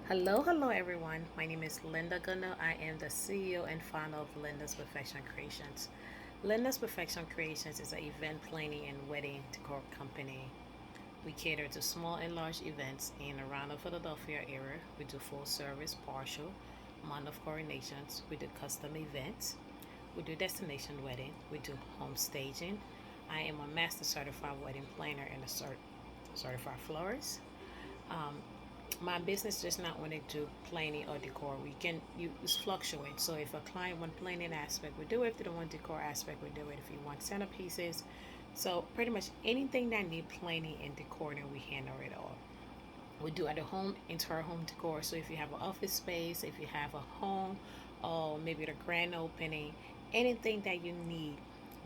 Hello everyone. My name is Linda Gunner. I am the CEO and founder of Linda's Perfection Creations. Linda's Perfection Creations is an event planning and wedding decor company. We cater to small and large events in around the Philadelphia area. We do full service, partial, month of coronations. We do custom events. We do destination wedding. We do home staging. I am a master certified wedding planner and a certified florist. Um, my business does not want to do planning or decor. We can you it's fluctuate. So if a client want planning aspect, we do it. If they don't want decor aspect, we do it. If you want centerpieces, so pretty much anything that need planning and decor, then we handle it all. We do at the home entire home decor. So if you have an office space, if you have a home, or maybe the grand opening, anything that you need,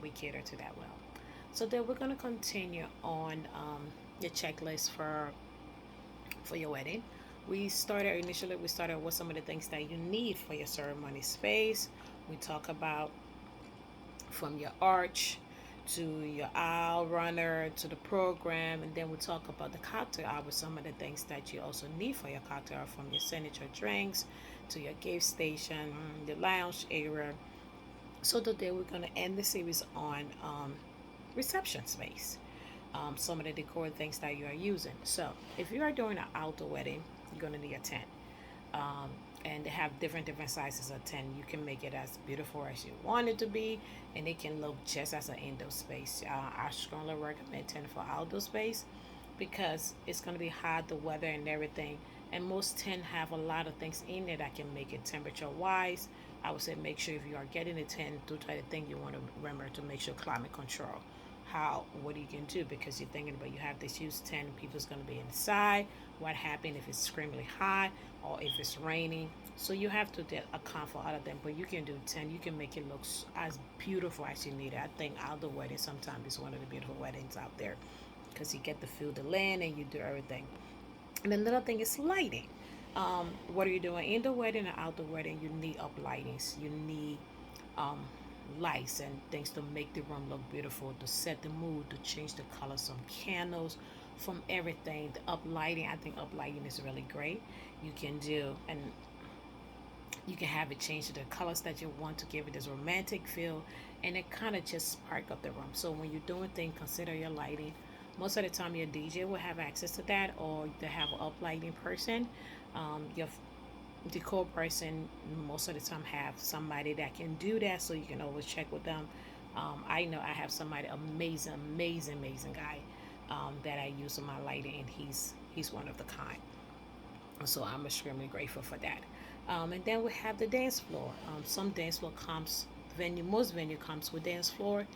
we cater to that well. So then we're gonna continue on your checklist for your wedding. We started with some of the things that you need for your ceremony space. We talk about from your arch to your aisle runner to the program, and then we talk about the cocktail hour, some of the things that you also need for your cocktail, from your signature drinks to your gift station, the lounge area. So today we're going to end the series on reception space, some of the decor things that you are using. So if you are doing an outdoor wedding, you're going to need a tent. Um, and they have different sizes of tent. You can make it as beautiful as you want it to be, and it can look just as an indoor space. I strongly recommend tent for outdoor space because it's going to be hot, the weather and everything. And most tent have a lot of things in it that can make it temperature wise. I would say make sure if you are getting a tent, do try to think you want to remember to make sure climate control. How what you can do, because you're thinking about you have this huge tent, people's going to be inside. What happened if it's extremely hot or if it's raining? So you have to account for other things, but you can do 10. You can make it look as beautiful as you need it. I think outdoor wedding sometimes is one of the beautiful weddings out there because you get to feel the land and you do everything. And another thing is lighting. What are you doing? Indoor wedding or outdoor wedding, you need up lightings. You need um, lights and things to make the room look beautiful, to set the mood, to change the color, some candles, from everything. The up lighting, I think up lighting is really great. You can do, and you can have it change to the colors that you want to give it this romantic feel, and it kind of just spark up the room. So when you're doing things, consider your lighting. Most of the time your DJ will have access to that, or they have an up lighting person. Your decor person most of the time have somebody that can do that, so you can always check with them. I know I have somebody amazing guy that I use in my lighting, and he's one of the kind. So I'm extremely grateful for that. And then we have the dance floor. Some dance floor comes most venue comes with dance floor,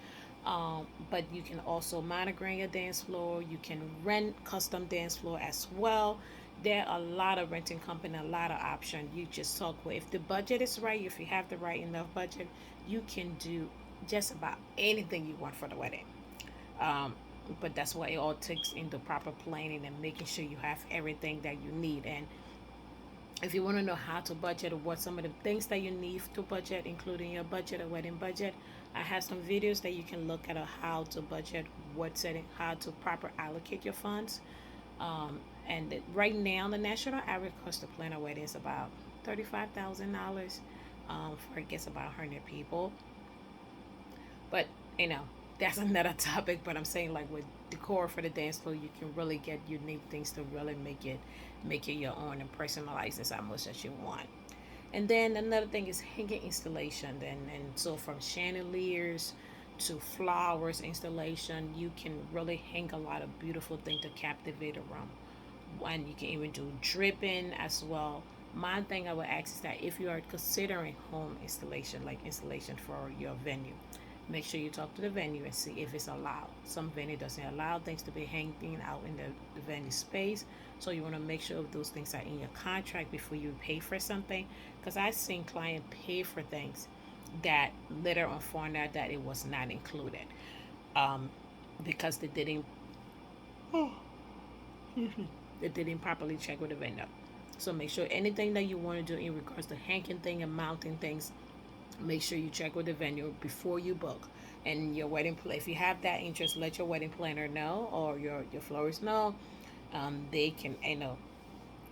but you can also monogram your dance floor. You can rent custom dance floor as well. There are a lot of renting company, a lot of options. You just talk with, if the budget is right, if you have the right enough budget, you can do just about anything you want for the wedding. Um, but that's why it all takes into proper planning and making sure you have everything that you need. And if you want to know how to budget or what some of the things that you need to budget, including your budget or wedding budget, I have some videos that you can look at on how to budget, what setting, how to proper allocate your funds. And right now, the national average cost to plan a wedding is about $35,000 for, I guess, about 100 people. But you know, that's another topic. But I'm saying, like, with decor for the dance floor, you can really get unique things to really make it your own and personalize this as much as you want. And then another thing is hanging installation. And so from chandeliers to flowers installation, you can really hang a lot of beautiful things to captivate a room. And you can even do dripping as well. My thing I would ask is that if you are considering home installation, like installation for your venue, make sure you talk to the venue and see if it's allowed. Some venue doesn't allow things to be hanging out in the venue space, so you want to make sure those things are in your contract before you pay for something. Because I've seen clients pay for things that later on found out that it was not included, um, because they didn't properly check with the vendor. So make sure anything that you want to do in regards to hanging thing and mounting things, make sure you check with the venue before you book. And your wedding, if you have that interest, let your wedding planner know, or your florist know. They can,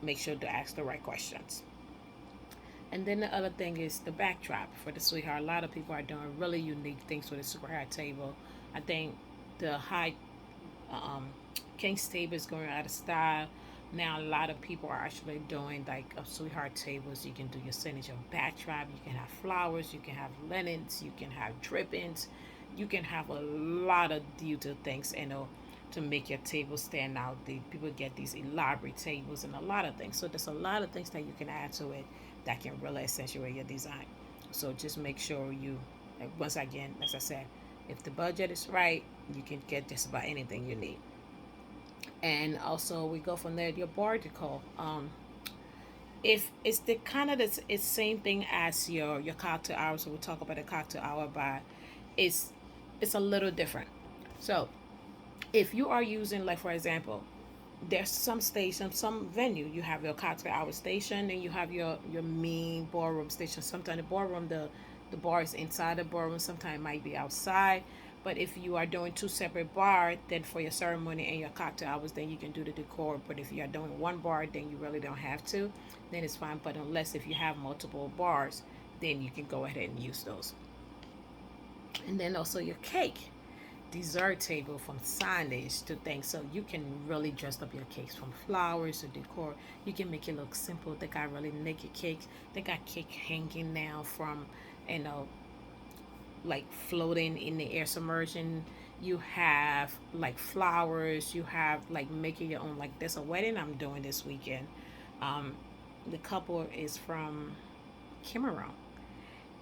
make sure to ask the right questions. And then the other thing is the backdrop for the sweetheart. A lot of people are doing really unique things with the sweetheart table. I think the high um, King's table is going out of style. Now a lot of people are actually doing like a sweetheart tables. You can do your signature backdrop. You can have flowers. You can have linens. You can have drippings. You can have a lot of detailed things, to make your table stand out. The people get these elaborate tables and a lot of things. So there's a lot of things that you can add to it that can really accentuate your design. So just make sure you, once again, as I said, if the budget is right, you can get just about anything you need. And also we go from there. Your bar decor. If it's the kind of the it's same thing as your cocktail hour. So we'll talk about the cocktail hour, but it's it's a little different. So if you are using, like for example, there's some station, some venue, you have your cocktail hour station and you have your main ballroom station. Sometimes the ballroom, the bar is inside the ballroom, sometimes it might be outside. But if you are doing two separate bars, then for your ceremony and your cocktail hours, then you can do the decor. But if you are doing one bar, then you really don't have to. Then it's fine. But unless if you have multiple bars, then you can go ahead and use those. And then also your cake dessert table, from signage to things. So you can really dress up your cakes from flowers to decor. You can make it look simple. They got really naked cakes. They got cake hanging now from, you know, like floating in the air, submersion. You have like flowers. You have like making your own. Like there's a wedding I'm doing this weekend. Um, the couple is from Cameroon,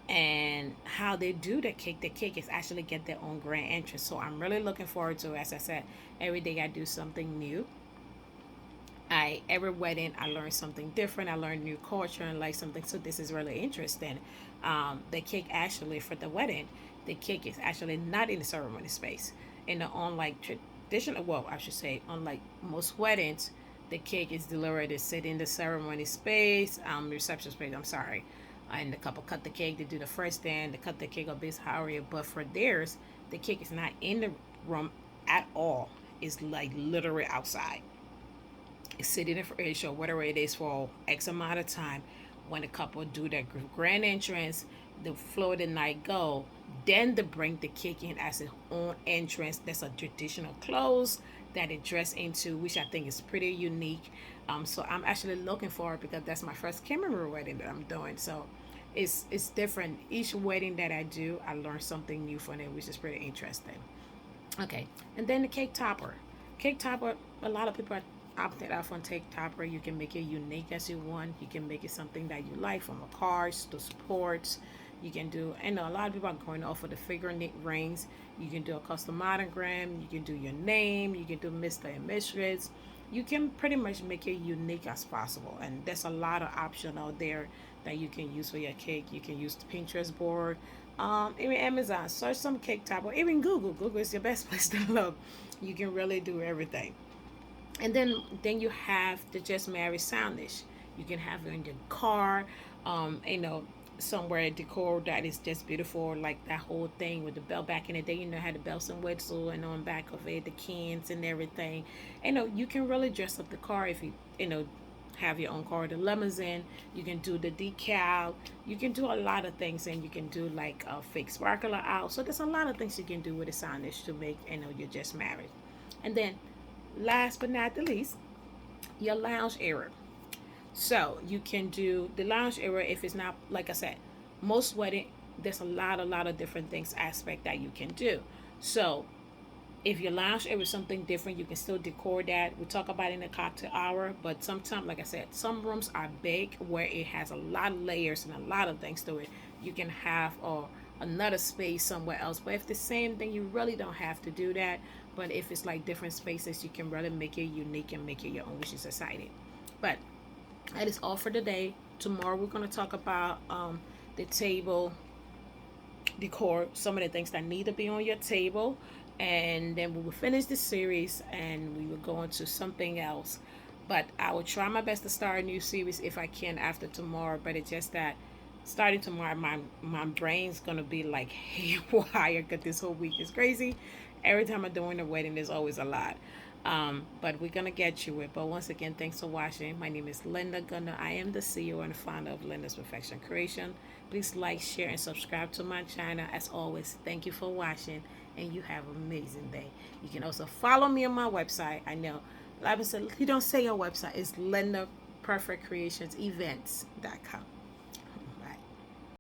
and how they do the cake is actually get their own grand entrance. So I'm really looking forward to it. As I said, every day I do something new. I every wedding I learn something different. I learn new culture and like something. So this is really interesting. The cake actually for the wedding, the cake is actually not in the ceremony space. In the unlike traditional, well, I should say, unlike most weddings, the cake is delivered to sit in the ceremony space, reception space. I'm sorry, and the couple cut the cake. They do the first stand. They cut the cake up this area, but for theirs, the cake is not in the room at all. It's like literally outside, sitting in for Asia or whatever it is for X amount of time. When the couple do their grand entrance, the floor the night go, then they bring the cake in as its own entrance. That's a traditional clothes that it dress into, which I think is pretty unique. So I'm actually looking for it because that's my first Cameroon wedding that I'm doing. So it's different. Each wedding that I do, I learn something new from it, which is pretty interesting. Okay, and then the cake topper. Cake topper, a lot of people are opted out on cake topper. You can make it unique as you want. You can make it something that you like, from a cards to sports. You can do, and a lot of people are going off of the figure knit rings. You can do a custom monogram. You can do your name. You can do Mr. and Mistress. You can pretty much make it unique as possible. And there's a lot of option out there that you can use for your cake. You can use the Pinterest board, even Amazon. Search some cake top, or even Google. Google is your best place to look. You can really do everything. And then you have the just married soundish. You can have it in your car, you know, somewhere decor that is just beautiful, like that whole thing with the bell back in the day. You know, had the bells and whistle, and on back of it, the cans and everything. You know, you can really dress up the car if you know have your own car, the limousine. You can do the decal. You can do a lot of things, and you can do like a fake sparkler out. So there's a lot of things you can do with a soundish to make, you're just married. And then last but not the least, your lounge area. So you can do the lounge area. If it's not, like I said, most wedding, there's a lot of different things aspect that you can do. So if your lounge area is something different, you can still decor that. We talk about it in the cocktail hour, but sometimes, like I said, some rooms are big where it has a lot of layers and a lot of things to it. You can have another space somewhere else. But if the same thing, you really don't have to do that. But if it's like different spaces, you can really make it unique and make it your own, which is exciting. But that is all for today. Tomorrow we're going to talk about the table decor, some of the things that need to be on your table, and then we will finish this series and we will go into something else. But I will try my best to start a new series if I can after tomorrow. But it's just that starting tomorrow, my brain's gonna be like haywire because this whole week is crazy. Every time I'm doing a wedding, there's always a lot. But we're gonna get you it. But once again, thanks for watching. My name is Linda Gunner. I am the CEO and founder of Linda's Perfection Creation. Please like, share, and subscribe to my channel. As always, thank you for watching, and you have an amazing day. You can also follow me on my website. I know, like I said, you don't say your website. It's Linda Perfect Creations Events.com.